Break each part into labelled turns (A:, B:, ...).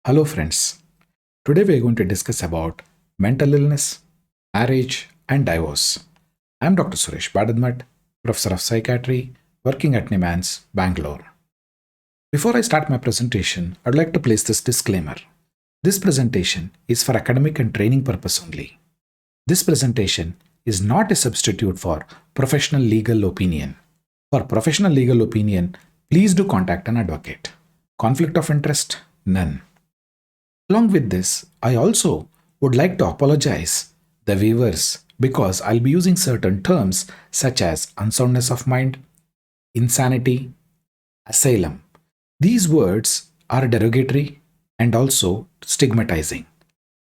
A: Hello friends. Today we are going to discuss about mental illness, marriage and divorce. I am Dr. Suresh Badadmat, Professor of Psychiatry, working at NIMANS, Bangalore. Before I start my presentation, I'd like to place this disclaimer. This presentation is for academic and training purpose only. This presentation is not a substitute for professional legal opinion. For professional legal opinion, please do contact an advocate. Conflict of interest? None. Along with this, I also would like to apologize the viewers because I'll be using certain terms such as unsoundness of mind, insanity, asylum. These words are derogatory and also stigmatizing.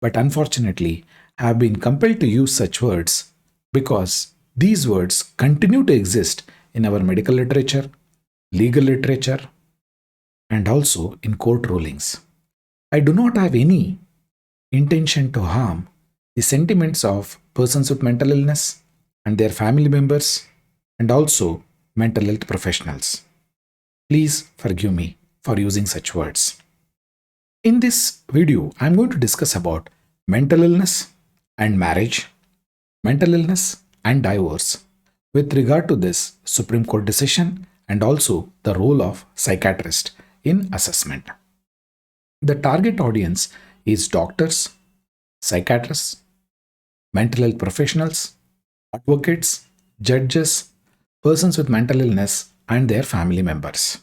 A: But unfortunately, I have been compelled to use such words because these words continue to exist in our medical literature, legal literature, and also in court rulings. I do not have any intention to harm the sentiments of persons with mental illness and their family members and also mental health professionals. Please forgive me for using such words. In this video, I am going to discuss about mental illness and marriage, mental illness and divorce with regard to this Supreme Court decision and also the role of psychiatrist in assessment. The target audience is doctors, psychiatrists, mental health professionals, advocates, judges, persons with mental illness, and their family members.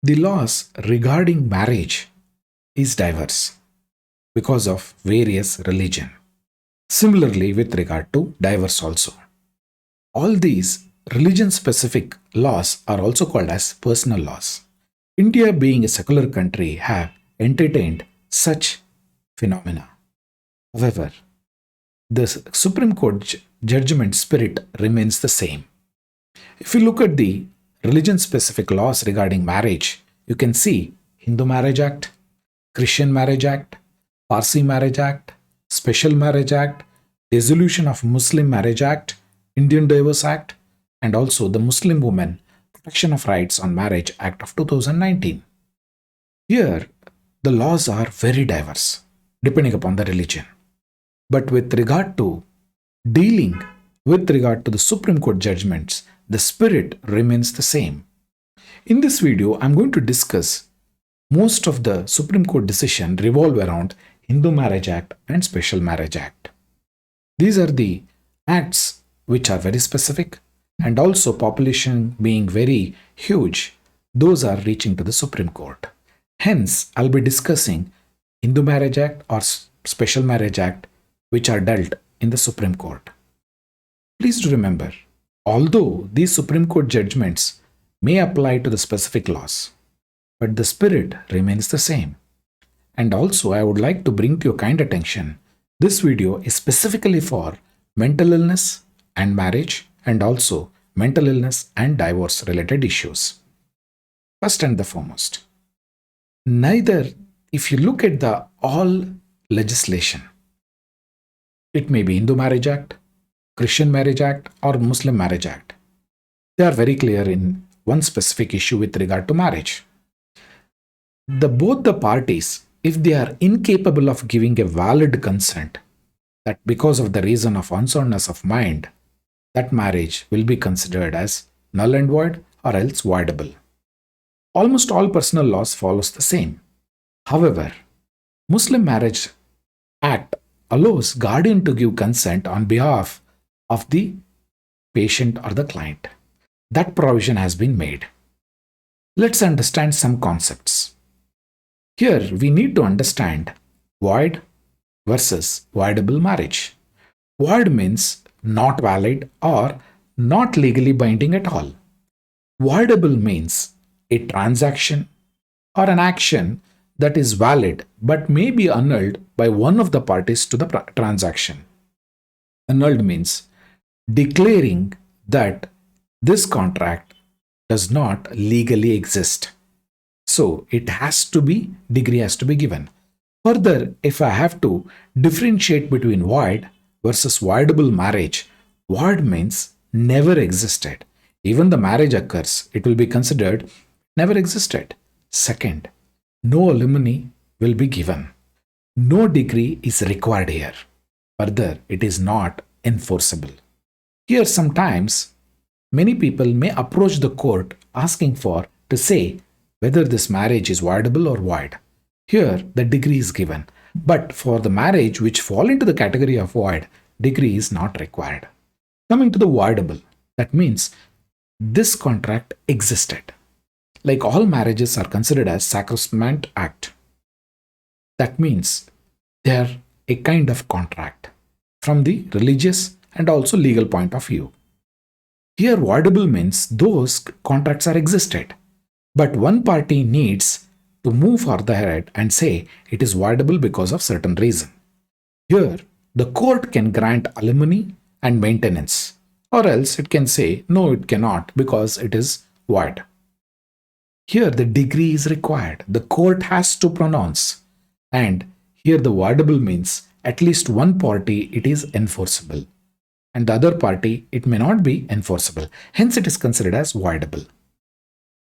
A: The laws regarding marriage is diverse because of various religion. Similarly, with regard to divorce also. All these religion-specific laws are also called as personal laws. India, being a secular country, have entertained such phenomena. However, the Supreme Court judgment spirit remains the same. If you look at the religion-specific laws regarding marriage, you can see Hindu Marriage Act, Christian Marriage Act, Parsi Marriage Act, Special Marriage Act, Dissolution of Muslim Marriage Act, Indian Divorce Act, and also the Muslim Women Protection of Rights on Marriage Act of 2019. Here, the laws are very diverse depending upon the religion. But with regard to dealing with regard to the Supreme Court judgments, the spirit remains the same. In this video, I'm going to discuss most of the Supreme Court decision revolve around Hindu Marriage Act and Special Marriage Act. These are the acts which are very specific and also population being very huge, those are reaching to the Supreme Court. Hence, I'll be discussing Hindu Marriage Act or Special Marriage Act which are dealt in the Supreme Court. Please do remember, although these Supreme Court judgments may apply to the specific laws, but the spirit remains the same. And also, I would like to bring to your kind attention, this video is specifically for mental illness and marriage and also mental illness and divorce related issues. First and the foremost, neither, if you look at the all legislation, it may be Hindu Marriage Act, Christian Marriage Act or Muslim Marriage Act. They are very clear in one specific issue with regard to marriage. Both the parties, if they are incapable of giving a valid consent, that because of the reason of unsoundness of mind, that marriage will be considered as null and void or else voidable. Almost all personal laws follows the same. However, Muslim Marriage Act allows guardian to give consent on behalf of the patient or the client. That provision has been made. Let's understand some concepts. Here we need to understand void versus voidable marriage. Void means not valid or not legally binding at all. Voidable means a transaction or an action that is valid but may be annulled by one of the parties to the transaction. Annulled means declaring that this contract does not legally exist. So it has to be, degree has to be given. Further, if I have to differentiate between void versus voidable marriage, void means never existed. Even the marriage occurs, it will be considered never existed. Second, no alimony will be given. No degree is required here. Further, it is not enforceable. Here, sometimes many people may approach the court asking for to say whether this marriage is voidable or void. Here, the degree is given. But for the marriage which fall into the category of void, degree is not required. Coming to the voidable, that means this contract existed. Like all marriages are considered as sacrosanct act. That means they are a kind of contract from the religious and also legal point of view. Here, voidable means those contracts are existed, but one party needs to move further ahead and say it is voidable because of certain reason. Here, the court can grant alimony and maintenance, or else it can say no, it cannot because it is void. Here, the degree is required. The court has to pronounce, and here the voidable means at least one party it is enforceable, and the other party it may not be enforceable. Hence, it is considered as voidable.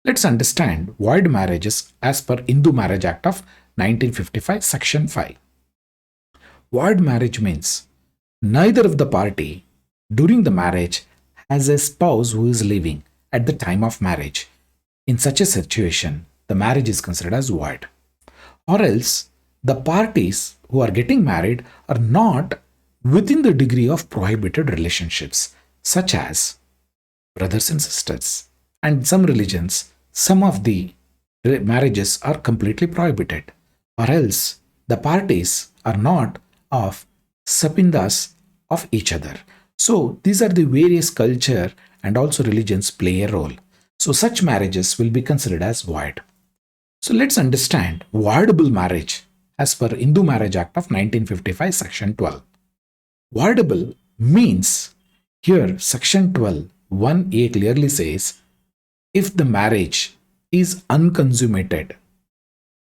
A: Let's understand void marriages as per Hindu Marriage Act of 1955, Section 5. Void marriage means neither of the party during the marriage has a spouse who is living at the time of marriage. In such a situation, the marriage is considered as void. Or else, the parties who are getting married are not within the degree of prohibited relationships, such as brothers and sisters. And some religions, some of the marriages are completely prohibited. Or else, the parties are not of sapindas of each other. So, these are the various culture and also religions play a role. So, such marriages will be considered as void. So, let's understand voidable marriage as per Hindu Marriage Act of 1955, Section 12. Voidable means here Section 12, 1A clearly says if the marriage is unconsummated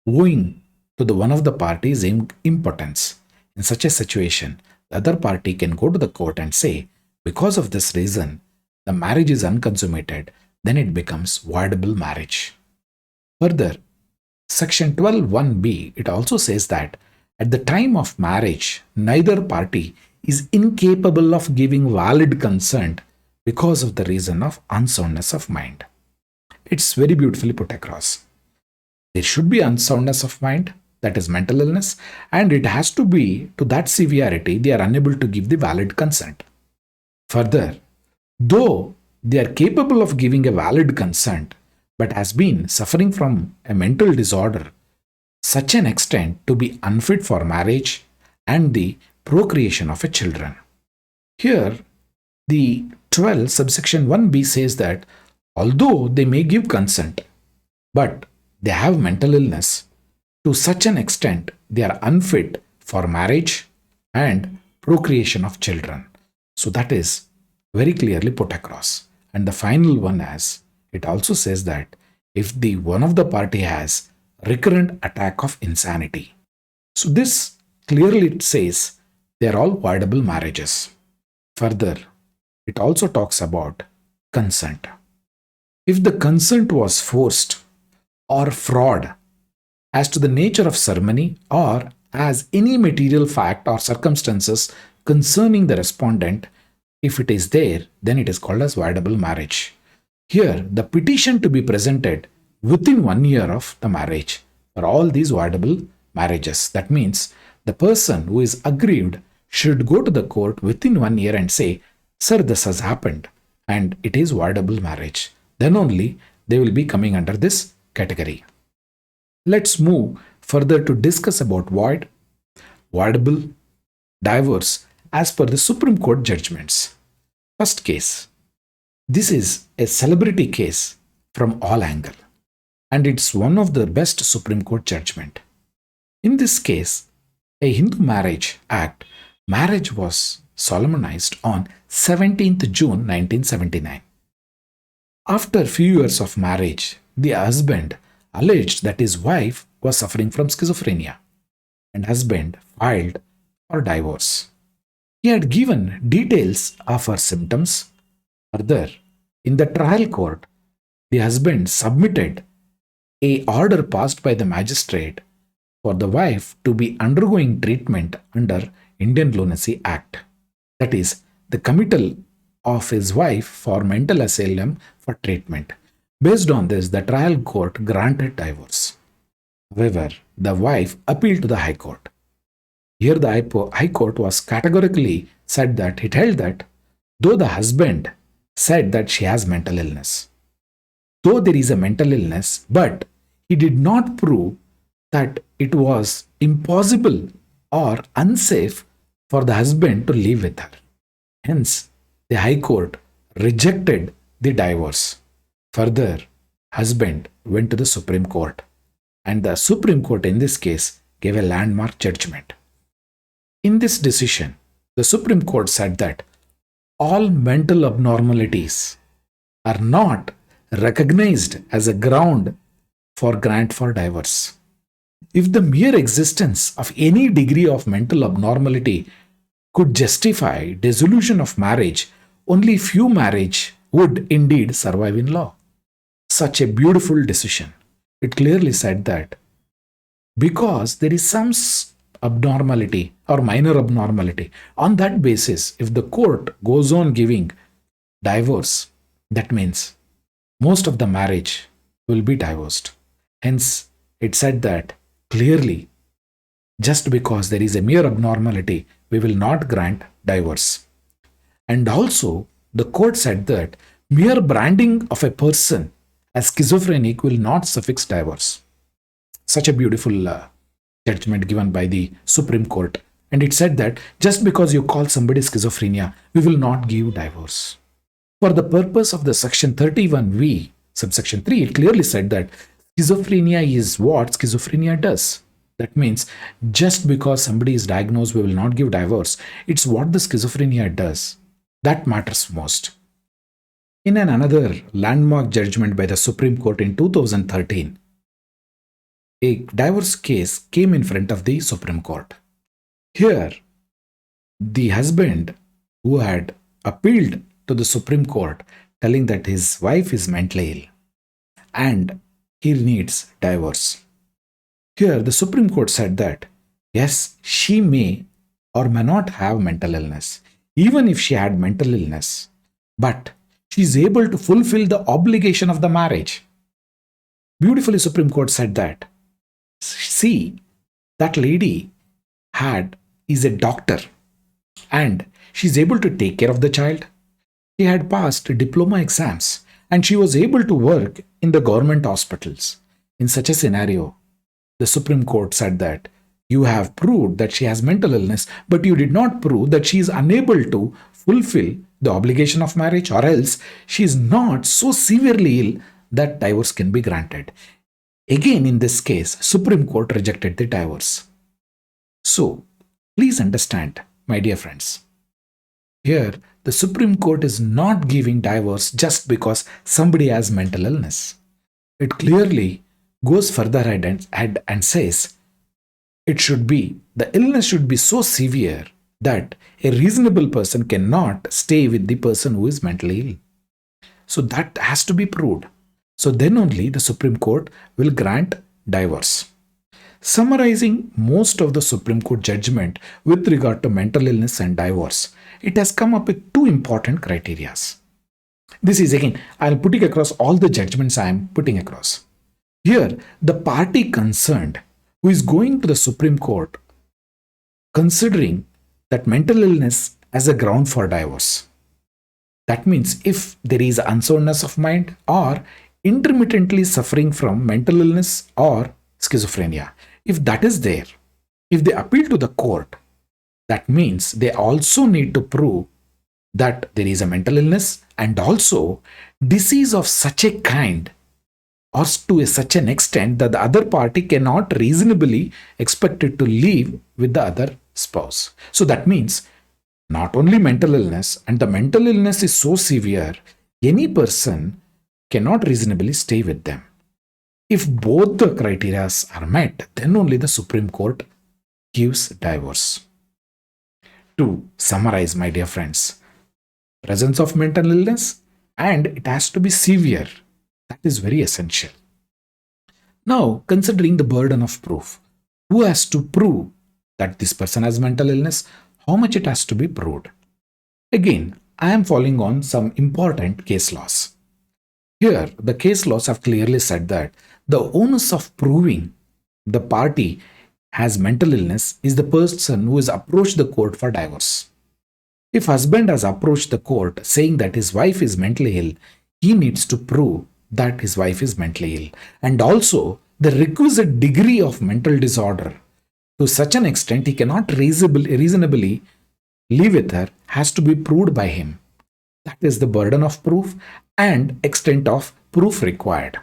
A: owing to the one of the parties' impotence. In such a situation, the other party can go to the court and say, because of this reason, the marriage is unconsummated, then it becomes voidable marriage. Further, Section 12(1)(b) it also says that at the time of marriage, neither party is incapable of giving valid consent because of the reason of unsoundness of mind. It's very beautifully put across. There should be unsoundness of mind, that is mental illness, and it has to be to that severity they are unable to give the valid consent. Further, though they are capable of giving a valid consent, but has been suffering from a mental disorder such an extent to be unfit for marriage and the procreation of a children. Here, the 12 subsection 1b says that although they may give consent, but they have mental illness to such an extent they are unfit for marriage and procreation of children. So that is very clearly put across. And the final one as it also says that if the one of the party has recurrent attack of insanity. So this clearly says they are all voidable marriages. Further, it also talks about consent. If the consent was forced or fraud as to the nature of ceremony or as any material fact or circumstances concerning the respondent, if it is there, then it is called as voidable marriage. Here, the petition to be presented within 1 year of the marriage for all these voidable marriages. That means the person who is aggrieved should go to the court within 1 year and say, sir, this has happened and it is voidable marriage. Then only they will be coming under this category. Let's move further to discuss about void, voidable, divorce as per the Supreme Court judgments. First case. This is a celebrity case from all angles, and it's one of the best Supreme Court judgment. In this case, a Hindu Marriage Act, marriage was solemnized on 17th June 1979. After few years of marriage, the husband alleged that his wife was suffering from schizophrenia, and husband filed for divorce. He had given details of her symptoms. Further, in the trial court, the husband submitted a order passed by the magistrate for the wife to be undergoing treatment under Indian Lunacy Act. That is, the committal of his wife for mental asylum for treatment. Based on this, the trial court granted divorce. However, the wife appealed to the High Court. Here, the High Court was categorically said that it held that though the husband said that she has mental illness, though there is a mental illness, but he did not prove that it was impossible or unsafe for the husband to live with her. Hence, the High Court rejected the divorce. Further, husband went to the Supreme Court, and the Supreme Court in this case gave a landmark judgment. In this decision, the Supreme Court said that all mental abnormalities are not recognized as a ground for grant for divorce. If the mere existence of any degree of mental abnormality could justify dissolution of marriage, only few marriages would indeed survive in law. Such a beautiful decision. It clearly said that because there is some abnormality or minor abnormality, on that basis, if the court goes on giving divorce, that means most of the marriage will be divorced. Hence, it said that clearly, just because there is a mere abnormality, we will not grant divorce. And also, the court said that mere branding of a person as schizophrenic will not suffix divorce. Such a beautiful judgment given by the Supreme Court. And it said that just because you call somebody schizophrenia, we will not give divorce. For the purpose of the section 31V, subsection 3, it clearly said that schizophrenia is what schizophrenia does. That means just because somebody is diagnosed, we will not give divorce. It's what the schizophrenia does. That matters most. In another landmark judgment by the Supreme Court in 2013, a divorce case came in front of the Supreme Court. Here, the husband who had appealed to the Supreme Court telling that his wife is mentally ill and he needs divorce. Here, the Supreme Court said that, yes, she may or may not have mental illness. Even if she had mental illness, but she is able to fulfill the obligation of the marriage. Beautifully, Supreme Court said that. See, that lady is a doctor and she is able to take care of the child. She had passed diploma exams and she was able to work in the government hospitals. In such a scenario, the Supreme Court said that you have proved that she has mental illness, but you did not prove that she is unable to fulfill the obligation of marriage, or else she is not so severely ill that divorce can be granted. Again, in this case, Supreme Court rejected the divorce. So, please understand, my dear friends, here the Supreme Court is not giving divorce just because somebody has mental illness. It clearly goes further ahead and says the illness should be so severe that a reasonable person cannot stay with the person who is mentally ill. So that has to be proved. So then only the Supreme Court will grant divorce. Summarizing most of the Supreme Court judgment with regard to mental illness and divorce, it has come up with two important criteria. This is again, I'll put it across all the judgments I am putting across. Here, the party concerned who is going to the Supreme Court considering that mental illness as a ground for divorce. That means if there is unsoundness of mind or intermittently suffering from mental illness or schizophrenia, if that is there, if they appeal to the court, that means they also need to prove that there is a mental illness and also disease of such a kind or to such an extent that the other party cannot reasonably expect it to live with the other spouse. So that means not only mental illness, and the mental illness is so severe, any person cannot reasonably stay with them. If both the criteria are met, then only the Supreme Court gives divorce. To summarize, my dear friends, presence of mental illness and it has to be severe. That is very essential. Now, considering the burden of proof, Who has to prove that this person has mental illness? How much it has to be proved? Again, I am following on some important case laws. Here, the case laws have clearly said that the onus of proving the party has mental illness is the person who has approached the court for divorce. If husband has approached the court saying that his wife is mentally ill, he needs to prove that his wife is mentally ill. And also, the requisite degree of mental disorder to such an extent he cannot reasonably live with her has to be proved by him. That is the burden of proof and extent of proof required.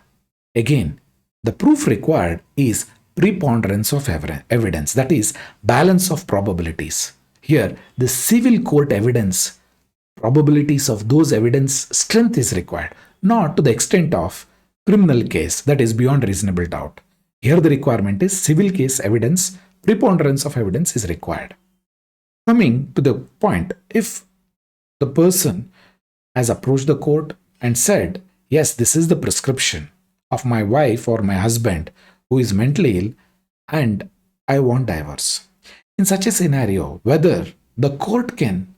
A: Again, the proof required is preponderance of evidence, that is, balance of probabilities. Here, the civil court evidence, probabilities of those evidence strength is required, not to the extent of criminal case, that is beyond reasonable doubt. Here, the requirement is civil case evidence, preponderance of evidence is required. Coming to the point, if the person has approached the court and said, yes, this is the prescription of my wife or my husband who is mentally ill and I want divorce. In such a scenario, whether the court can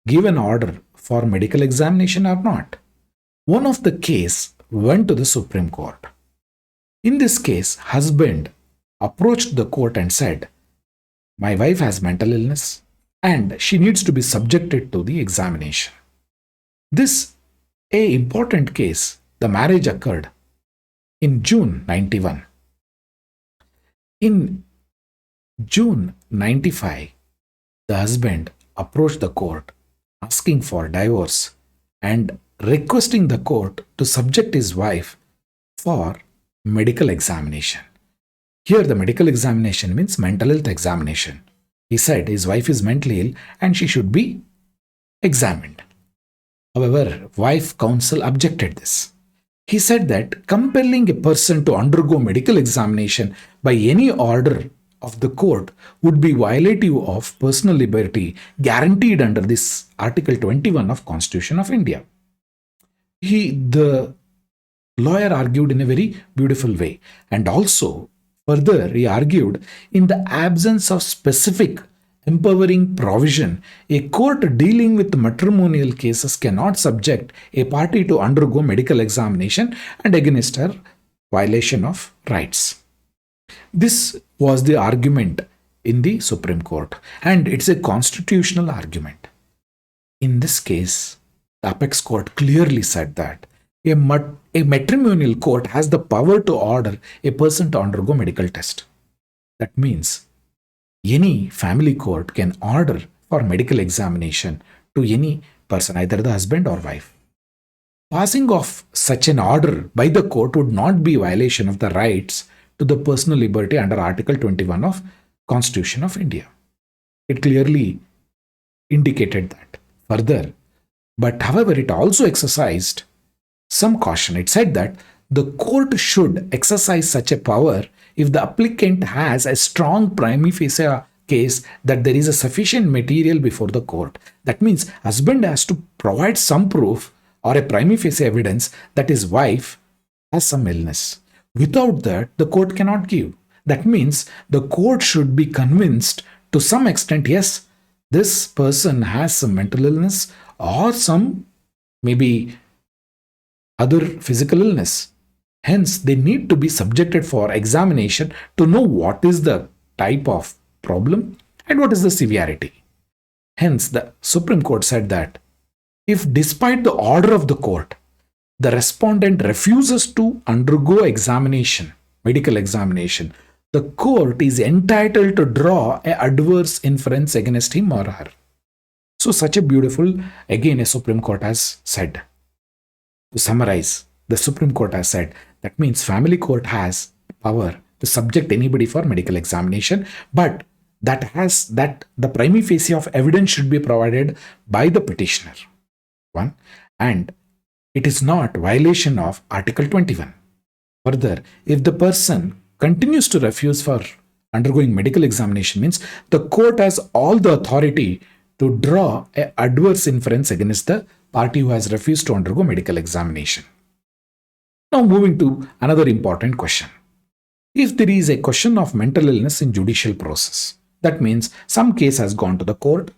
A: give an order for medical examination or not. One of the case went to the Supreme Court. In this case, husband approached the court and said, my wife has mental illness and she needs to be subjected to the examination. This a important case. The marriage occurred in June 91. In June 95, the husband approached the court asking for divorce and requesting the court to subject his wife for medical examination. Here, the medical examination means mental health examination. He said his wife is mentally ill and she should be examined. However, wife counsel objected this. He said that compelling a person to undergo medical examination by any order of the court would be violative of personal liberty guaranteed under this Article 21 of Constitution of India. The lawyer argued in a very beautiful way, and also further he argued in the absence of specific empowering provision, a court dealing with matrimonial cases cannot subject a party to undergo medical examination and against her violation of rights. This was the argument in the Supreme Court, and it's a constitutional argument. In this case, the Apex Court clearly said that a matrimonial court has the power to order a person to undergo medical test. That means any family court can order for medical examination to any person, either the husband or wife. Passing of such an order by the court would not be violation of the rights to the personal liberty under Article 21 of Constitution of India. It clearly indicated that further. But however, it also exercised some caution. It said that the court should exercise such a power if the applicant has a strong prima facie case that there is a sufficient material before the court. That means husband has to provide some proof or a prima facie evidence that his wife has some illness. Without that, the court cannot give. That means the court should be convinced to some extent, yes, this person has some mental illness or some maybe other physical illness. Hence, they need to be subjected for examination to know what is the type of problem and what is the severity. Hence, the Supreme Court said that if despite the order of the court, the respondent refuses to undergo examination, medical examination, the court is entitled to draw an adverse inference against him or her. So such a beautiful, again, a Supreme Court has said. To summarize, the Supreme Court has said that means family court has power to subject anybody for medical examination, but that the prima facie of evidence should be provided by the petitioner. One, and it is not violation of Article 21. Further, if the person continues to refuse for undergoing medical examination, means the court has all the authority to draw an adverse inference against the party who has refused to undergo medical examination. Now moving to another important question. If there is a question of mental illness in judicial process, that means some case has gone to the court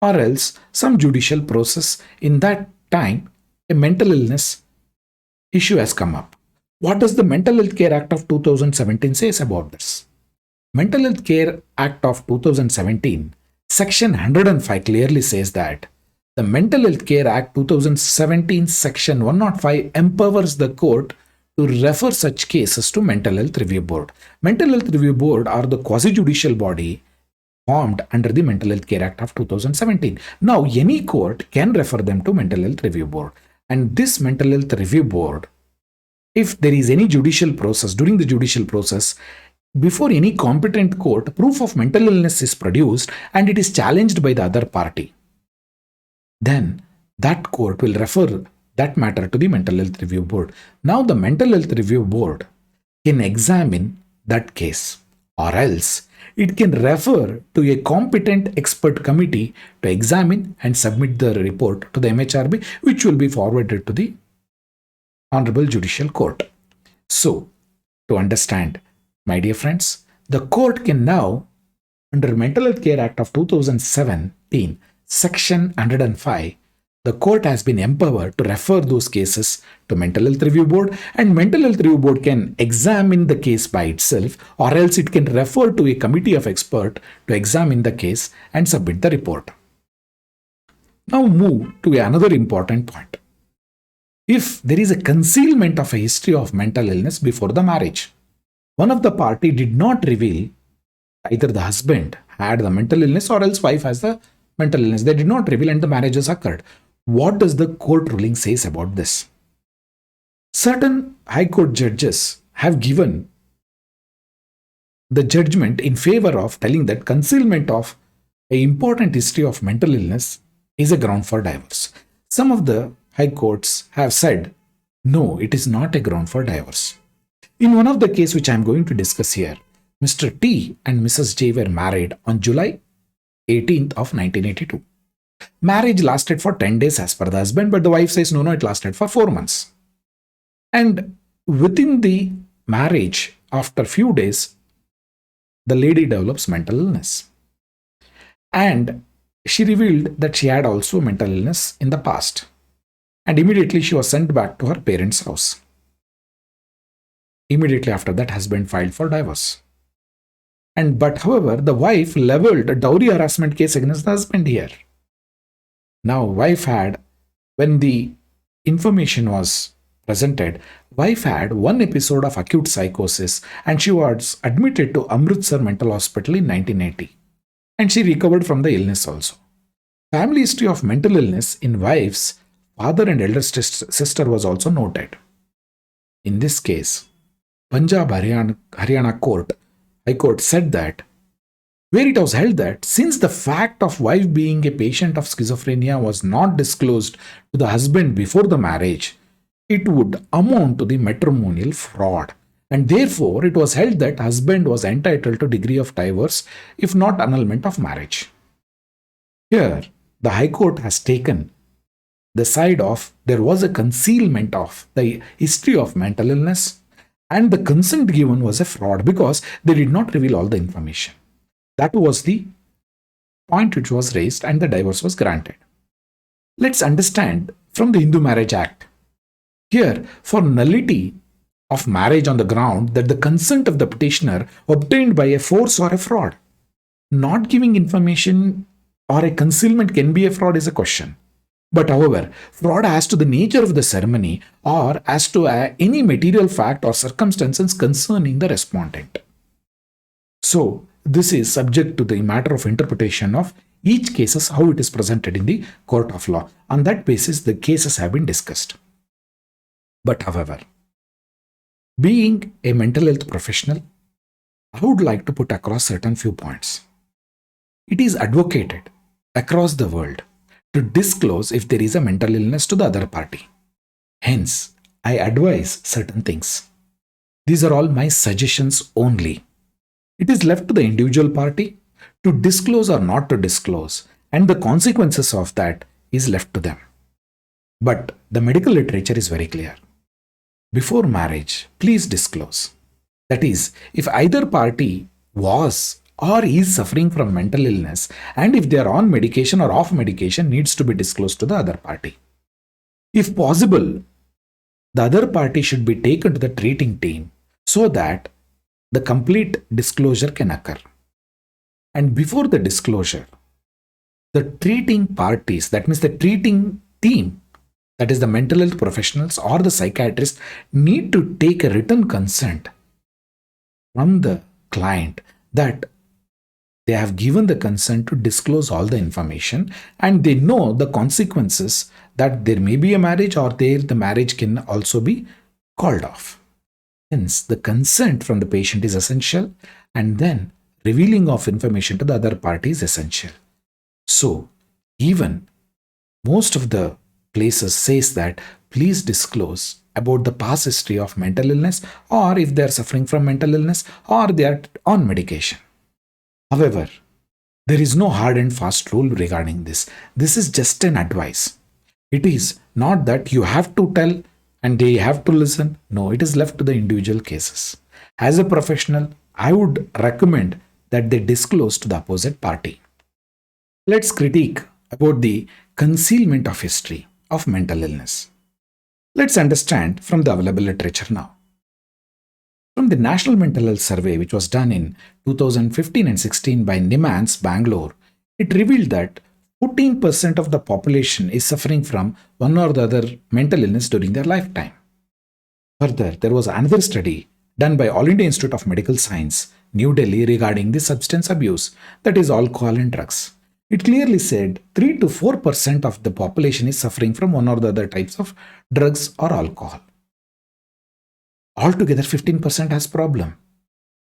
A: or else some judicial process. In that time, a mental illness issue has come up. What does the Mental Health Care Act of 2017 says about this? Mental Health Care Act of 2017, Section 105 clearly says that the Mental Health Care Act 2017, Section 105 empowers the court to refer such cases to Mental Health Review Board. Mental Health Review Board are the quasi-judicial body formed under the Mental Health Care Act of 2017. Now, any court can refer them to Mental Health Review Board. And this Mental Health Review Board, if there is any judicial process, during the judicial process, before any competent court, proof of mental illness is produced and it is challenged by the other party, then that court will refer that matter to the Mental Health Review Board. Now, the Mental Health Review Board can examine that case, or else it can refer to a competent expert committee to examine and submit the report to the MHRB, which will be forwarded to the Honorable Judicial Court. So, to understand, my dear friends, the court can now, under Mental Health Care Act of 2017, Section 105, the court has been empowered to refer those cases to Mental Health Review Board, and Mental Health Review Board can examine the case by itself, or else it can refer to a committee of experts to examine the case and submit the report. Now move to another important point. If there is a concealment of a history of mental illness before the marriage, one of the party did not reveal, either the husband had the mental illness or else wife has the mental illness. They did not reveal and the marriage has occurred. What does the court ruling says about this? Certain high court judges have given the judgment in favor of telling that concealment of an important history of mental illness is a ground for divorce. Some of the high courts have said, no, it is not a ground for divorce. In one of the cases which I am going to discuss here, Mr. T and Mrs. J were married on July 18th of 1982. Marriage lasted for 10 days as per the husband, but the wife says, no, it lasted for 4 months. And within the marriage, after few days, the lady develops mental illness. And she revealed that she had also mental illness in the past. And immediately she was sent back to her parents' house. Immediately after that, husband filed for divorce. But however, the wife leveled a dowry harassment case against the husband here. Now, wife had, when the information was presented, wife had one episode of acute psychosis and she was admitted to Amritsar Mental Hospital in 1980. And she recovered from the illness also. Family history of mental illness in wife's father and elder sister was also noted. In this case, Punjab Haryana Court, High Court said that, where it was held that since the fact of wife being a patient of schizophrenia was not disclosed to the husband before the marriage, it would amount to the matrimonial fraud. And therefore, it was held that husband was entitled to degree of divorce if not annulment of marriage. Here, the High Court has taken the side of there was a concealment of the history of mental illness and the consent given was a fraud because they did not reveal all the information. That was the point which was raised and the divorce was granted. Let's understand from the Hindu Marriage Act. Here, for nullity of marriage on the ground that the consent of the petitioner obtained by a force or a fraud, not giving information or a concealment can be a fraud is a question. But however, fraud as to the nature of the ceremony or as to any material fact or circumstances concerning the respondent. So, this is subject to the matter of interpretation of each cases, how it is presented in the court of law. On that basis, the cases have been discussed. But however, being a mental health professional, I would like to put across certain few points. It is advocated across the world to disclose if there is a mental illness to the other party. Hence, I advise certain things. These are all my suggestions only. It is left to the individual party to disclose or not to disclose, and the consequences of that is left to them. But the medical literature is very clear. Before marriage, please disclose. That is, if either party was or is suffering from mental illness, and if they are on medication or off medication, needs to be disclosed to the other party. If possible, the other party should be taken to the treating team so that the complete disclosure can occur. And before the disclosure, the treating parties, that means the treating team, that is the mental health professionals or the psychiatrist, need to take a written consent from the client that they have given the consent to disclose all the information, and they know the consequences that there may be a marriage or the marriage can also be called off. Hence, the consent from the patient is essential, and then revealing of information to the other party is essential. So, even most of the places says that please disclose about the past history of mental illness, or if they are suffering from mental illness or they are on medication. However, there is no hard and fast rule regarding this. This is just an advice. It is not that you have to tell and they have to listen. No, it is left to the individual cases. As a professional, I would recommend that they disclose to the opposite party. Let's critique about the concealment of history of mental illness. Let's understand from the available literature now. From the National Mental Health Survey, which was done in 2015 and 16 by NIMHANS, Bangalore, it revealed that 14% of the population is suffering from one or the other mental illness during their lifetime. Further, there was another study done by All India Institute of Medical Science, New Delhi, regarding the substance abuse, that is alcohol and drugs. It clearly said 3 to 4% of the population is suffering from one or the other types of drugs or alcohol. Altogether, 15% has problem.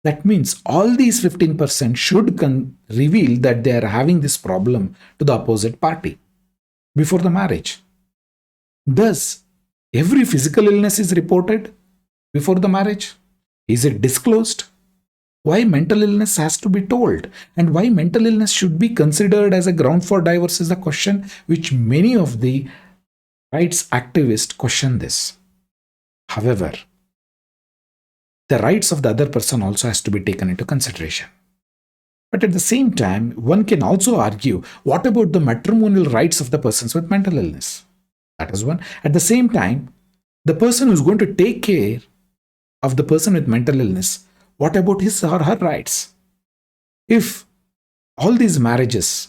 A: That means all these 15% should reveal that they are having this problem to the opposite party before the marriage. Thus, every physical illness is reported before the marriage. Is it disclosed? Why mental illness has to be told, and why mental illness should be considered as a ground for divorce is the question which many of the rights activists question this. However, the rights of the other person also has to be taken into consideration. But at the same time, one can also argue, what about the matrimonial rights of the persons with mental illness? That is one. At the same time, the person who is going to take care of the person with mental illness, what about his or her rights? If all these marriages,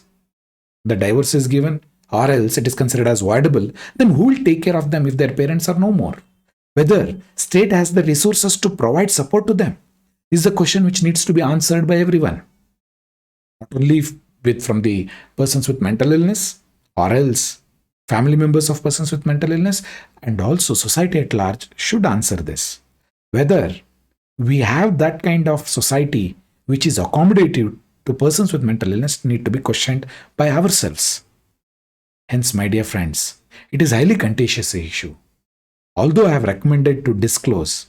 A: the divorce is given, or else it is considered as voidable, then who will take care of them if their parents are no more? Whether state has the resources to provide support to them is a question which needs to be answered by everyone. Not only from the persons with mental illness, or else family members of persons with mental illness, and also society at large should answer this. Whether we have that kind of society which is accommodative to persons with mental illness need to be questioned by ourselves. Hence, my dear friends, it is a highly contentious issue. Although I have recommended to disclose,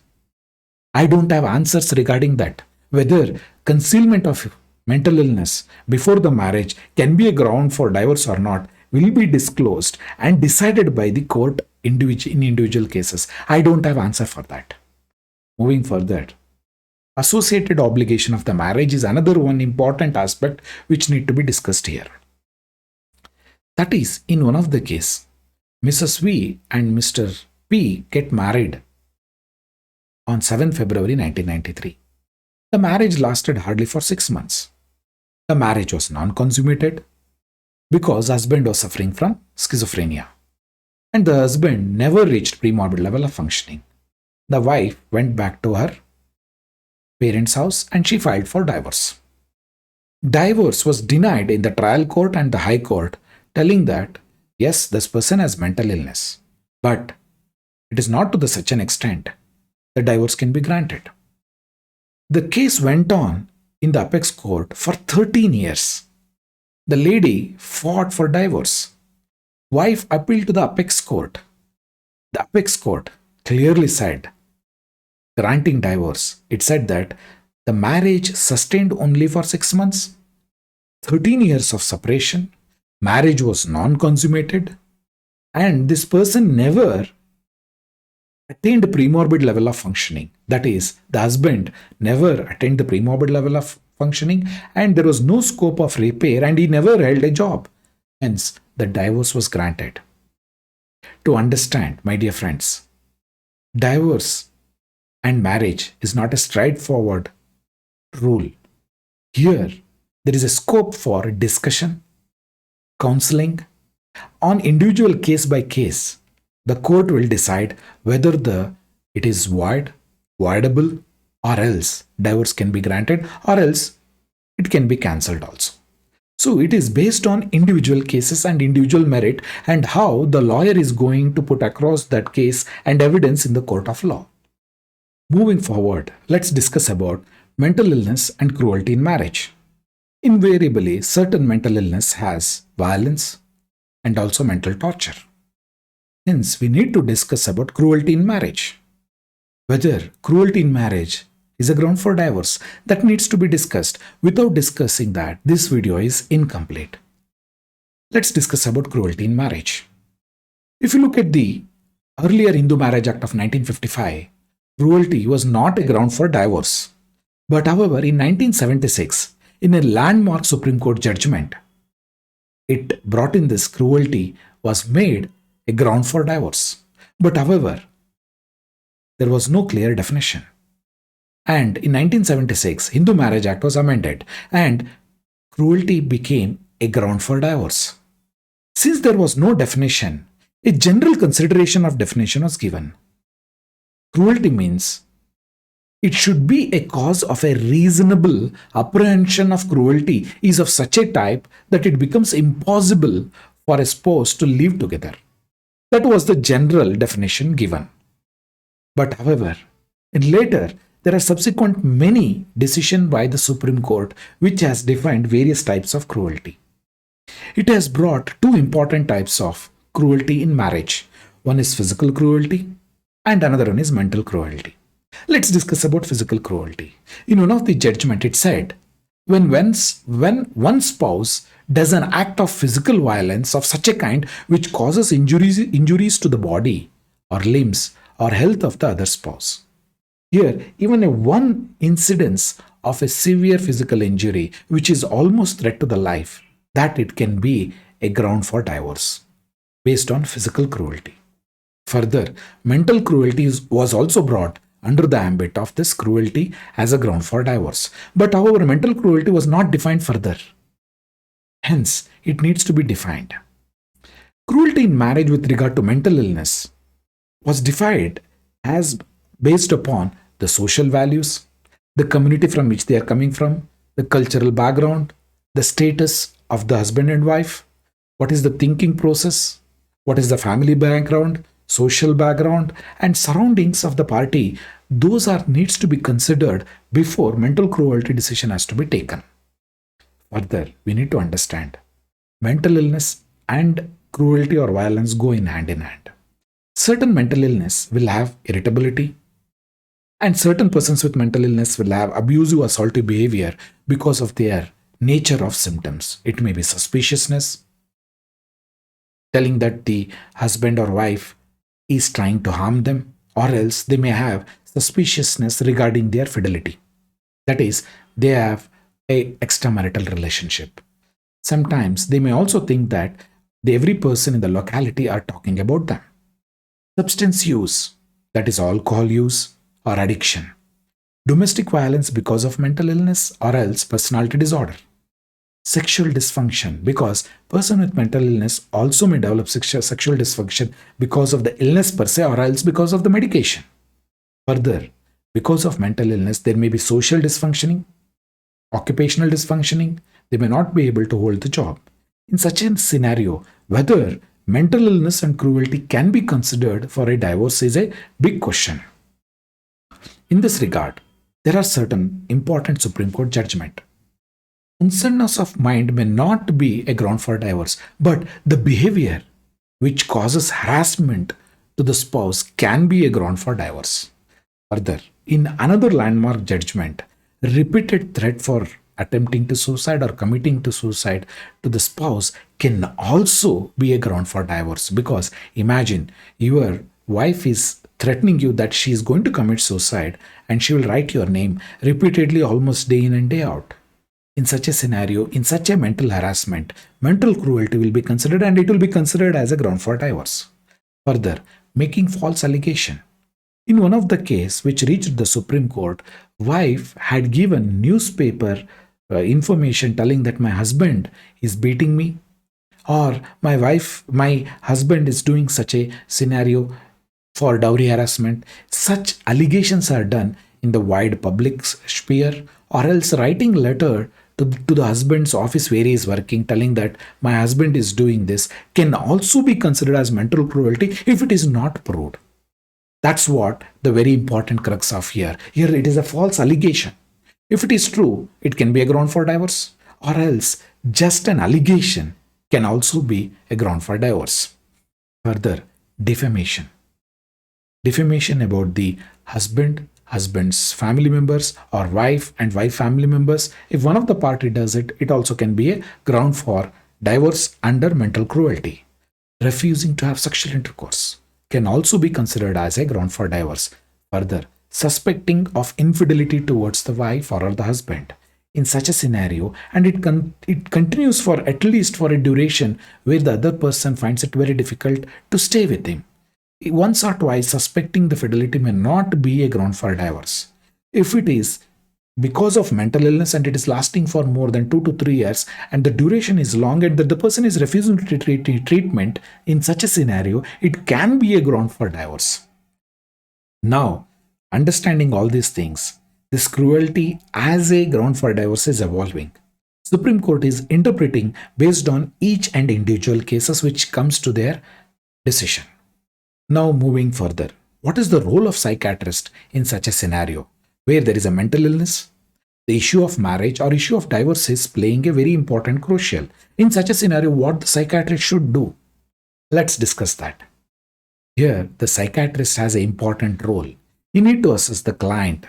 A: I don't have answers regarding that. Whether concealment of mental illness before the marriage can be a ground for divorce or not will be disclosed and decided by the court in individual cases. I don't have answer for that. Moving further, associated obligation of the marriage is another one important aspect which need to be discussed here. That is, in one of the case, Mrs. V and Mr. P get married on 7 February 1993. The marriage lasted hardly for 6 months. The marriage was non-consummated because husband was suffering from schizophrenia, and the husband never reached pre-morbid level of functioning. The wife went back to her parents' house and she filed for divorce. Divorce was denied in the trial court and the high court, telling that yes, this person has mental illness, but it is not to such an extent the divorce can be granted. The case went on in the apex court for 13 years. The lady fought for divorce. Wife appealed to the apex court. The apex court clearly said, granting divorce, it said that the marriage sustained only for 6 months, 13 years of separation, marriage was non-consummated, and this person never attained premorbid level of functioning. That is, the husband never attained the premorbid level of functioning and there was no scope of repair and he never held a job. Hence, the divorce was granted. To understand, my dear friends, divorce and marriage is not a straightforward rule. Here, there is a scope for discussion, counseling. On individual case by case, the court will decide whether it is voidable, or else divorce can be granted, or else it can be cancelled also. So it is based on individual cases and individual merit and how the lawyer is going to put across that case and evidence in the court of law. Moving forward, let's discuss about mental illness and cruelty in marriage. Invariably, certain mental illness has violence and also mental torture. Hence, we need to discuss about cruelty in marriage. Whether cruelty in marriage is a ground for divorce, that needs to be discussed. Without discussing that, this video is incomplete. Let's discuss about cruelty in marriage. If you look at the earlier Hindu Marriage Act of 1955, cruelty was not a ground for divorce. But however, in 1976, in a landmark Supreme Court judgment, it brought in this cruelty was made a ground for divorce. But however, there was no clear definition. And in 1976, Hindu Marriage Act was amended and cruelty became a ground for divorce. Since there was no definition, a general consideration of definition was given. Cruelty means it should be a cause of a reasonable apprehension of cruelty is of such a type that it becomes impossible for a spouse to live together. That was the general definition given. But however, in later, there are subsequent many decisions by the Supreme Court which has defined various types of cruelty. It has brought two important types of cruelty in marriage. One is physical cruelty and another one is mental cruelty. Let's discuss about physical cruelty. In one of the judgment, it said, when one spouse does an act of physical violence of such a kind which causes injuries to the body or limbs or health of the other spouse. Here, even a one incidence of a severe physical injury which is almost threat to the life, that it can be a ground for divorce based on physical cruelty. Further, mental cruelty was also brought under the ambit of this cruelty as a ground for divorce. But however, mental cruelty was not defined further. Hence, it needs to be defined. Cruelty in marriage with regard to mental illness was defined as based upon the social values, the community from which they are coming from, the cultural background, the status of the husband and wife, what is the thinking process, what is the family background, social background, and surroundings of the party. Those needs to be considered before mental cruelty decision has to be taken. Further, we need to understand mental illness and cruelty or violence go in hand. Certain mental illness will have irritability, and certain persons with mental illness will have abusive, assaultive behavior because of their nature of symptoms. It may be suspiciousness, telling that the husband or wife is trying to harm them, or else they may have suspiciousness regarding their fidelity. That is, they have a extramarital relationship. Sometimes they may also think that every person in the locality are talking about them. Substance use, that is alcohol use or addiction. Domestic violence because of mental illness or else personality disorder. Sexual dysfunction, because person with mental illness also may develop sexual dysfunction because of the illness per se or else because of the medication. Further, because of mental illness, there may be social dysfunctioning, occupational dysfunctioning. They may not be able to hold the job. In such a scenario, whether mental illness and cruelty can be considered for a divorce is a big question. In this regard, there are certain important Supreme Court judgments. Unsoundness of mind may not be a ground for divorce, but the behavior which causes harassment to the spouse can be a ground for divorce. Further, in another landmark judgment, repeated threat for attempting to suicide or committing to suicide to the spouse can also be a ground for divorce, because imagine your wife is threatening you that she is going to commit suicide and she will write your name repeatedly almost day in and day out. In such a scenario, in such a mental harassment, mental cruelty will be considered and it will be considered as a ground for divorce. Further, making false allegation. In one of the case which reached the Supreme Court, wife had given newspaper information telling that my husband is beating me, or my husband is doing such a scenario for dowry harassment. Such allegations are done in the wide public sphere, or else writing letter to the husband's office where he is working telling that my husband is doing this can also be considered as mental cruelty if it is not proved. That's what the very important crux of here. Here it is a false allegation. If it is true, it can be a ground for divorce, or else just an allegation can also be a ground for divorce. Further, defamation. Defamation about the husband, husband's family members, or wife and wife family members. If one of the party does it, it also can be a ground for divorce under mental cruelty. Refusing to have sexual intercourse can also be considered as a ground for divorce. Further, suspecting of infidelity towards the wife or the husband. In such a scenario, and it continues for at least for a duration where the other person finds it very difficult to stay with him. Once or twice, suspecting the fidelity may not be a ground for divorce. If it is because of mental illness and it is lasting for more than 2 to 3 years and the duration is long and that the person is refusing to treat treatment, in such a scenario, it can be a ground for divorce. Now, understanding all these things, this cruelty as a ground for divorce is evolving. Supreme Court is interpreting based on each and individual cases which comes to their decision. Now moving further, what is the role of psychiatrist in such a scenario where there is a mental illness? The issue of marriage or issue of divorce is playing a very important crucial. In such a scenario, what the psychiatrist should do? Let's discuss that. Here, the psychiatrist has an important role. You need to assess the client.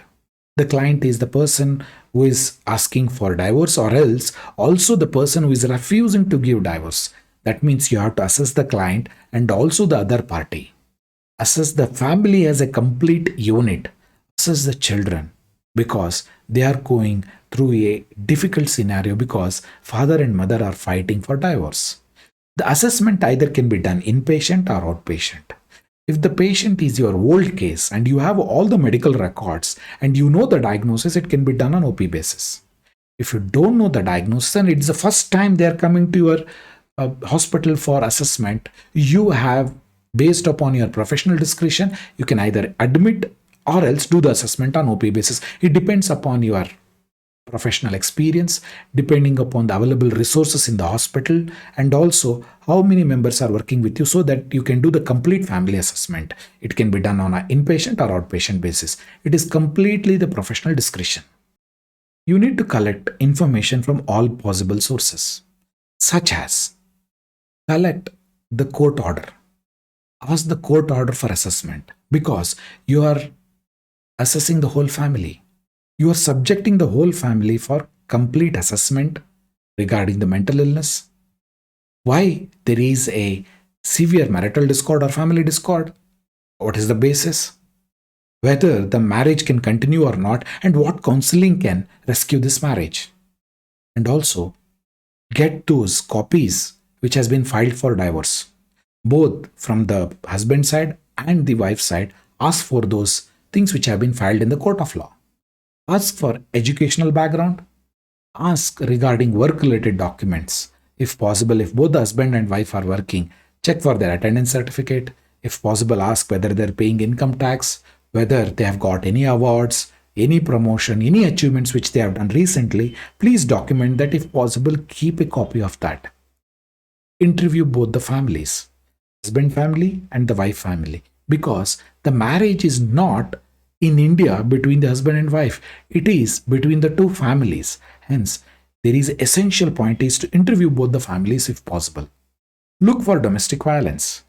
A: The client is the person who is asking for divorce, or else also the person who is refusing to give divorce. That means you have to assess the client and also the other party. Assess the family as a complete unit. Assess the children because they are going through a difficult scenario because father and mother are fighting for divorce. The assessment either can be done inpatient or outpatient. If the patient is your old case and you have all the medical records and you know the diagnosis, it can be done on OP basis. If you don't know the diagnosis and it's the first time they are coming to your hospital for assessment, you have, based upon your professional discretion, you can either admit or else do the assessment on OP basis. It depends upon your professional experience, depending upon the available resources in the hospital, and also how many members are working with you so that you can do the complete family assessment. It can be done on an inpatient or outpatient basis. It is completely the professional discretion. You need to collect information from all possible sources, such as collect the court order. Ask the court order for assessment because you are assessing the whole family. You are subjecting the whole family for complete assessment regarding the mental illness. Why there is a severe marital discord or family discord? What is the basis? Whether the marriage can continue or not, and what counseling can rescue this marriage. And also get those copies which has been filed for divorce. Both from the husband side and the wife side, ask for those things which have been filed in the court of law. Ask for educational background. Ask regarding work-related documents. If possible, if both the husband and wife are working, check for their attendance certificate. If possible, ask whether they're paying income tax, whether they have got any awards, any promotion, any achievements which they have done recently. Please document that. If possible, keep a copy of that. Interview both the families, husband family and the wife family, because the marriage is not in India between the husband and wife. It is between the two families. Hence, there is essential point is to interview both the families if possible. Look for domestic violence.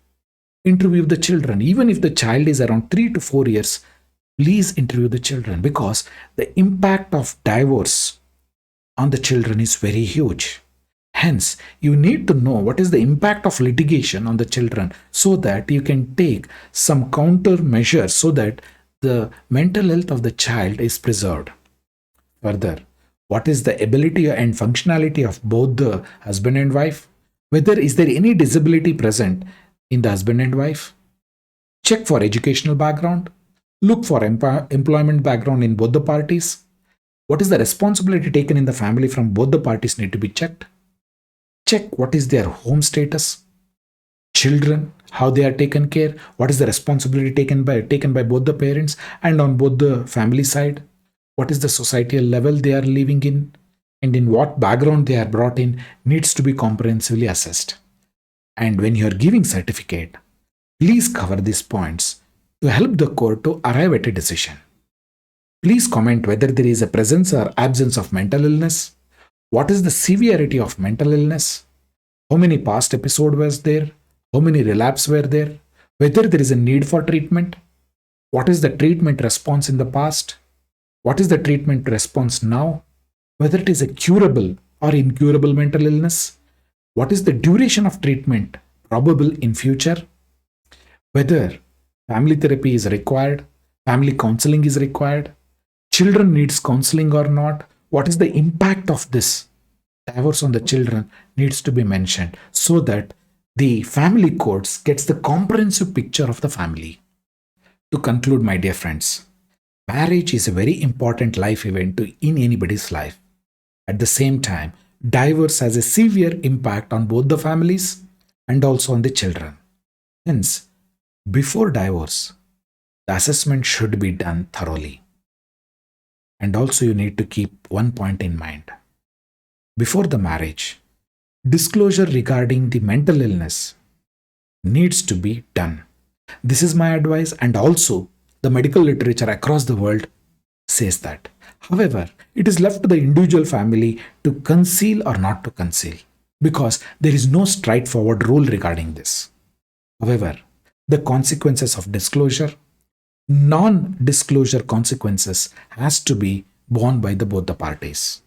A: Interview the children. Even if the child is around 3 to 4 years, please interview the children because the impact of divorce on the children is very huge. Hence, you need to know what is the impact of litigation on the children so that you can take some countermeasures so that the mental health of the child is preserved. Further, what is the ability and functionality of both the husband and wife? Whether is there any disability present in the husband and wife? Check for educational background. Look for employment background in both the parties. What is the responsibility taken in the family from both the parties need to be checked. Check what is their home status, children, how they are taken care, what is the responsibility taken by both the parents and on both the family side, what is the societal level they are living in, and in what background they are brought in needs to be comprehensively assessed. And when you are giving certificate, please cover these points to help the court to arrive at a decision. Please comment whether there is a presence or absence of mental illness. What is the severity of mental illness? How many past episodes was there? How many relapses were there? Whether there is a need for treatment? What is the treatment response in the past? What is the treatment response now? Whether it is a curable or incurable mental illness? What is the duration of treatment probable in future? Whether family therapy is required, family counseling is required, children needs counseling or not, what is the impact of this divorce on the children needs to be mentioned so that the family courts gets the comprehensive picture of the family. To conclude, my dear friends, marriage is a very important life event in anybody's life. At the same time, divorce has a severe impact on both the families and also on the children. Hence, before divorce, the assessment should be done thoroughly. And also, you need to keep one point in mind. Before the marriage, disclosure regarding the mental illness needs to be done. This is my advice, and also the medical literature across the world says that. However, it is left to the individual family to conceal or not to conceal because there is no straightforward rule regarding this. However, the consequences of disclosure, non-disclosure consequences has to be borne by both the parties.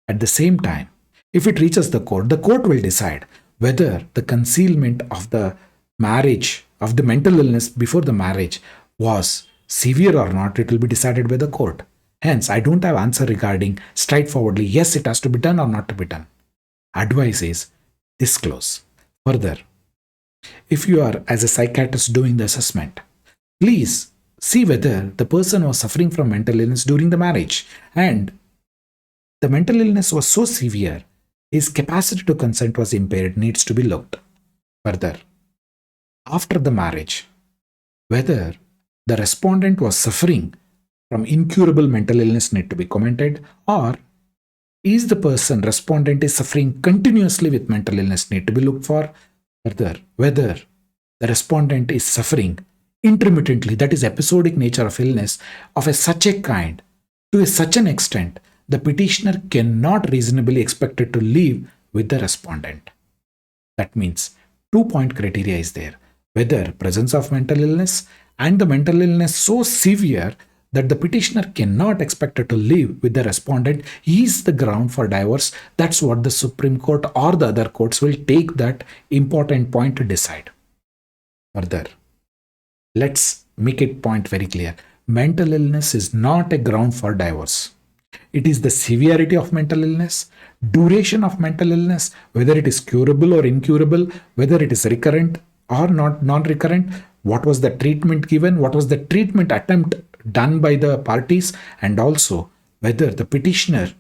A: At the same time, if it reaches the court will decide whether the concealment of the marriage, of the mental illness before the marriage was severe or not. It will be decided by the court. Hence, I don't have answer regarding straightforwardly, yes, it has to be done or not to be done. Advice is disclose. Further, if you are as a psychiatrist doing the assessment, please see whether the person was suffering from mental illness during the marriage and the mental illness was so severe, his capacity to consent was impaired, needs to be looked. Further, after the marriage, whether the respondent was suffering from incurable mental illness need to be commented, or is the person respondent is suffering continuously with mental illness need to be looked for. Further, whether the respondent is suffering intermittently, that is episodic nature of illness of such a kind to such an extent the petitioner cannot reasonably expected to live with the respondent. That means 2-point criteria is there, whether presence of mental illness and the mental illness so severe that the petitioner cannot expected to live with the respondent is the ground for divorce. That's what the Supreme Court or the other courts will take that important point to decide. Further, let's make it point very clear. Mental illness is not a ground for divorce. It is the severity of mental illness, duration of mental illness, whether it is curable or incurable, whether it is recurrent or not non-recurrent, what was the treatment given, what was the treatment attempt done by the parties, and also whether the petitioner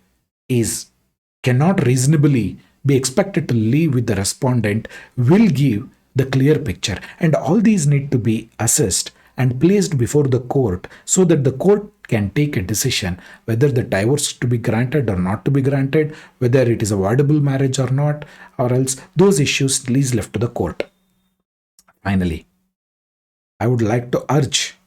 A: cannot reasonably be expected to live with the respondent will give the clear picture. And all these need to be assessed and placed before the court so that the court can take a decision whether the divorce to be granted or not to be granted, whether it is a voidable marriage or not, or else those issues is left to the court. Finally, I would like to urge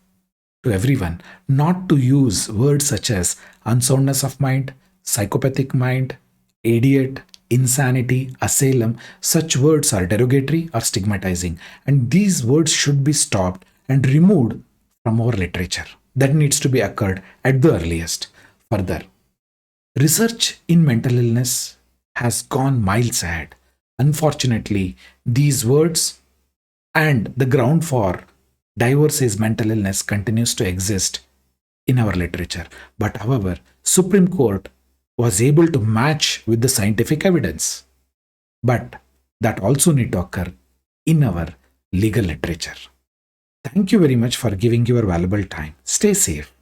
A: to everyone not to use words such as unsoundness of mind, psychopathic mind, idiot, insanity, asylum. Such words are derogatory or stigmatizing, and these words should be stopped and removed from our literature. That needs to be occurred at the earliest. Further, research in mental illness has gone miles ahead. Unfortunately, these words and the ground for divorce is mental illness continues to exist in our literature. But however, Supreme Court was able to match with the scientific evidence. But that also need to occur in our legal literature. Thank you very much for giving your valuable time. Stay safe.